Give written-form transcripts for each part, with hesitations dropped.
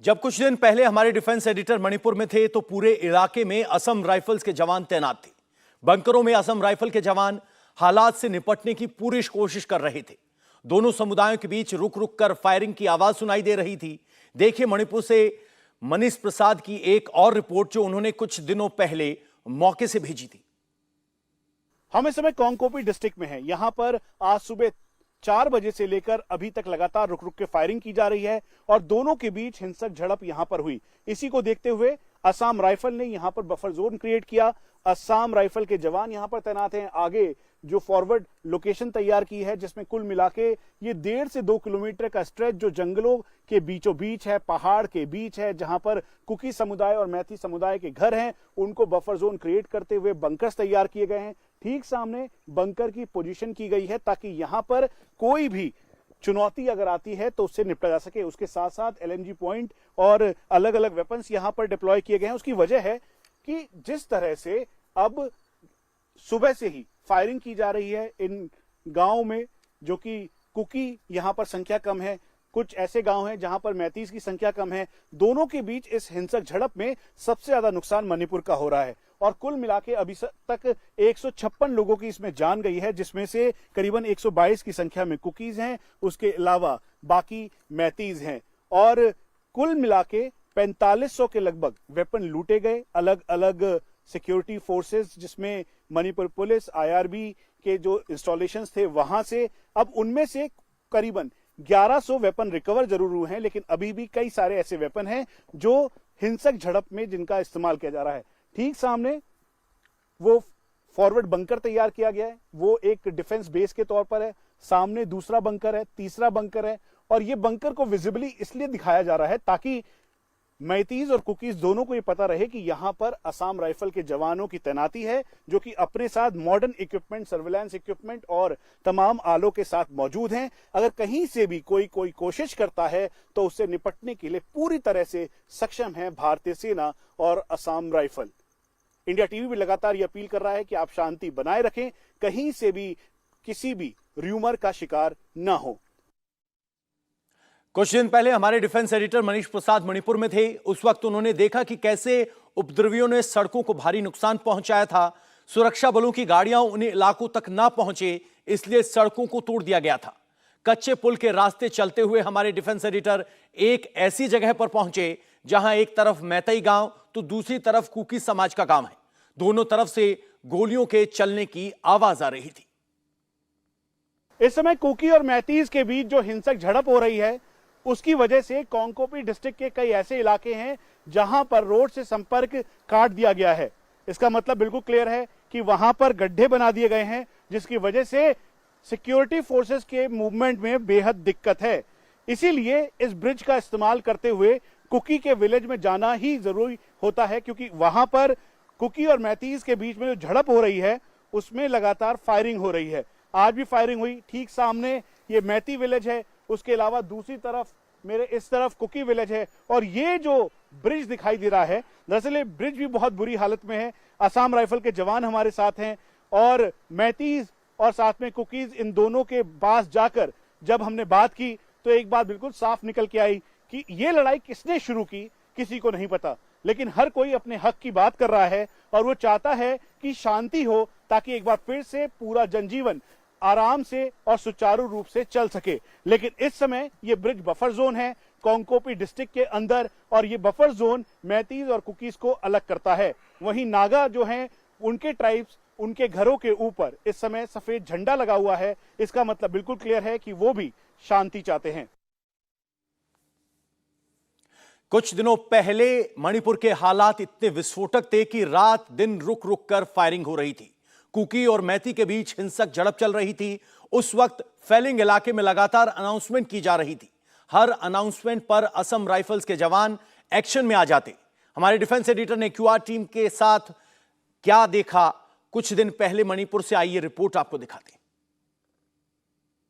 जब कुछ दिन पहले हमारे डिफेंस एडिटर मणिपुर में थे तो पूरे इलाके में असम राइफल्स के जवान तैनात थे। बंकरों में असम राइफल के जवान हालात से निपटने की पूरी कोशिश कर रहे थे। दोनों समुदायों के बीच रुक रुक कर फायरिंग की आवाज सुनाई दे रही थी। देखिए मणिपुर से मनीष प्रसाद की एक और रिपोर्ट जो उन्होंने कुछ दिनों पहले मौके से भेजी थी। हम इस समय कोंगकोपी डिस्ट्रिक्ट में हैं। यहां पर आज सुबह 4 बजे से लेकर अभी तक लगातार रुक रुक के फायरिंग की जा रही है और दोनों के बीच हिंसक झड़प यहां पर हुई। इसी को देखते हुए असम राइफल ने यहां पर बफर जोन क्रिएट किया। असम राइफल के जवान यहां पर तैनात हैं। आगे जो फॉरवर्ड लोकेशन तैयार की है जिसमें कुल मिलाके ये 1.5 से 2 किलोमीटर का स्ट्रेच जो जंगलों के बीचों बीच है, पहाड़ के बीच है, जहां पर कुकी समुदाय और मैती समुदाय के घर हैं, उनको बफर जोन क्रिएट करते हुए बंकर्स तैयार किए गए हैं। ठीक सामने बंकर की पोजीशन की गई है ताकि यहां पर कोई भी चुनौती अगर आती है तो उससे निपटा जा सके। उसके साथ साथ LMG पॉइंट और अलग अलग वेपन्स यहां पर डिप्लॉय किए गए हैं। उसकी वजह है कि जिस तरह से अब सुबह से ही फायरिंग की जा रही है इन गांवों में, जो कि कुकी यहां पर संख्या कम है, कुछ ऐसे गांव हैं जहां पर मैतीस की संख्या कम है। दोनों के बीच इस हिंसक झड़प में सबसे ज्यादा नुकसान मणिपुर का हो रहा है और कुल मिलाके अभी तक 156 लोगों की इसमें जान गई है, जिसमें से करीबन 122 की संख्या में कुकीज हैं, उसके अलावा बाकी मैतीज हैं और कुल मिलाके 4500 के लगभग वेपन लूटे गए। अलग अलग सिक्योरिटी फोर्सेस जिसमें मणिपुर पुलिस, IRB के जो इंस्टॉलेशंस थे वहां से, अब उनमें से करीबन 1100 वेपन रिकवर जरूर हुए हैं, लेकिन अभी भी कई सारे ऐसे वेपन हैं जो हिंसक झड़प में जिनका इस्तेमाल किया जा रहा है। ठीक सामने वो फॉरवर्ड बंकर तैयार किया गया है, वो एक डिफेंस बेस के तौर पर है। सामने दूसरा बंकर है, तीसरा बंकर है और ये बंकर को विजिबली इसलिए दिखाया जा रहा है ताकि मैतीज और कुकीज दोनों को ये पता रहे कि यहां पर असम राइफल के जवानों की तैनाती है, जो कि अपने साथ मॉडर्न इक्विपमेंट, सर्विलांस इक्विपमेंट और तमाम आलों के साथ मौजूद हैं। अगर कहीं से भी कोई कोशिश करता है तो उससे निपटने के लिए पूरी तरह से सक्षम है भारतीय सेना और असम राइफल। इंडिया टीवी भी लगातार ये अपील कर रहा है कि आप शांति बनाए रखें, कहीं से भी किसी भी र्यूमर का शिकार न हो। कुछ दिन पहले हमारे डिफेंस एडिटर मनीष प्रसाद मणिपुर में थे। उस वक्त उन्होंने देखा कि कैसे उपद्रवियों ने सड़कों को भारी नुकसान पहुंचाया था। सुरक्षा बलों की गाड़ियां उन इलाकों तक ना पहुंचे, इसलिए सड़कों को तोड़ दिया गया था। कच्चे पुल के रास्ते चलते हुए हमारे डिफेंस एडिटर एक ऐसी जगह पर पहुंचे जहां एक तरफ मैतई गांव तो दूसरी तरफ कुकी समाज का गांव है। दोनों तरफ से गोलियों के चलने की आवाज आ रही थी। इस समय कुकी और मैतीज के बीच जो हिंसक झड़प हो रही है उसकी वजह से कोंगकोपी डिस्ट्रिक्ट के कई ऐसे इलाके हैं जहां पर रोड से संपर्क काट दिया गया है। इसका मतलब बिल्कुल क्लियर है कि वहां पर गड्ढे बना दिए गए हैं, जिसकी वजह से सिक्योरिटी फोर्सेस के मूवमेंट में बेहद दिक्कत है। इसीलिए इस ब्रिज का इस्तेमाल करते हुए कुकी के विलेज में जाना ही जरूरी होता है, क्योंकि वहां पर कुकी और मैतीज के बीच में जो झड़प हो रही है उसमें लगातार फायरिंग हो रही है। आज भी फायरिंग हुई। ठीक सामने ये मैती विलेज है, उसके अलावा दूसरी तरफ मेरे इस तरफ कुकी विलेज है और ये जो ब्रिज दिखाई दे रहा है, दरअसल ये ब्रिज भी बहुत बुरी हालत में है। असम राइफल के जवान हमारे साथ हैं और मैतीज और साथ में कुकीज, इन दोनों के पास जाकर जब हमने बात की तो एक बात बिल्कुल साफ निकल के आई कि ये लड़ाई किसने शुरू की किसी को नहीं पता, लेकिन हर कोई अपने हक की बात कर रहा है और वो चाहता है कि शांति हो ताकि एक बार फिर से पूरा जनजीवन आराम से और सुचारू रूप से चल सके। लेकिन इस समय ये ब्रिज बफर जोन है कोंगकोपी डिस्ट्रिक्ट के अंदर और ये बफर जोन मैतीज और कुकीज को अलग करता है। वहीं नागा जो हैं उनके ट्राइब्स, उनके घरों के ऊपर इस समय सफेद झंडा लगा हुआ है। इसका मतलब बिल्कुल क्लियर है कि वो भी शांति चाहते हैं। कुछ दिनों पहले मणिपुर के हालात इतने विस्फोटक थे कि रात दिन रुक रुक कर फायरिंग हो रही थी। कुकी और मैती के बीच हिंसक झड़प चल रही थी। उस वक्त फेलिंग इलाके में लगातार अनाउंसमेंट की जा रही थी। हर अनाउंसमेंट पर असम राइफल्स के जवान एक्शन में आ जाते। हमारे डिफेंस एडिटर ने QR टीम के साथ क्या देखा, कुछ दिन पहले मणिपुर से आई ये रिपोर्ट आपको दिखाते हैं।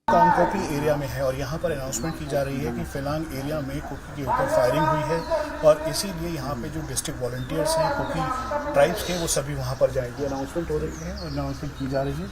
कोंगकोपी एरिया में है और यहाँ पर अनाउंसमेंट की जा रही है कि फिलांग एरिया में कुकी के ऊपर फायरिंग हुई है और इसीलिए यहाँ पे जो डिस्ट्रिक्ट वॉलंटियर्स हैं कुकी ट्राइब्स के, वो सभी वहाँ पर जाएंगे। अनाउंसमेंट हो रही है और अनाउंसमेंट की जा रही है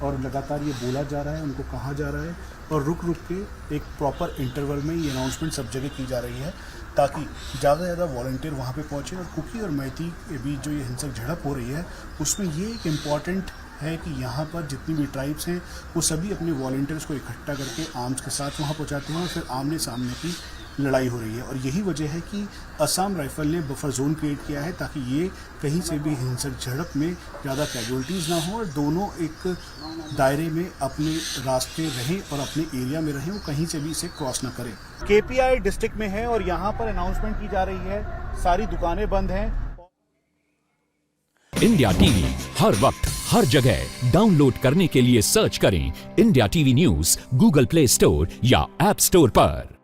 और लगातार ये बोला जा रहा है, उनको कहा जा रहा है और रुक रुक के एक प्रॉपर इंटरवल में ये अनाउंसमेंट सब जगह की जा रही है ताकि ज़्यादा से ज़्यादा वॉलंटियर वहाँ पे पहुँचे। और कुकी और मैती के बीच जो ये हिंसक झड़प हो रही है उसमें ये एक इम्पॉर्टेंट है कि यहाँ पर जितनी भी ट्राइब्स हैं वो सभी अपने वॉलंटियर्स को इकट्ठा करके आर्म्स के साथ वहाँ पहुँचाते हैं और फिर आमने सामने की लड़ाई हो रही है। और यही वजह है कि असम राइफल ने बफर जोन क्रिएट किया है ताकि ये कहीं से भी हिंसक झड़प में ज़्यादा कैजुअल्टीज़ ना हो और दोनों एक दायरे में अपने रास्ते रहें और अपने एरिया में रहें, वो कहीं से भी इसे क्रॉस ना करें। केपीआई डिस्ट्रिक्ट में है और यहाँ पर अनाउंसमेंट की जा रही है, सारी दुकानें बंद हैं। इंडिया टीवी हर वक्त हर जगह डाउनलोड करने के लिए सर्च करें India TV news Google play store या ऐप स्टोर पर।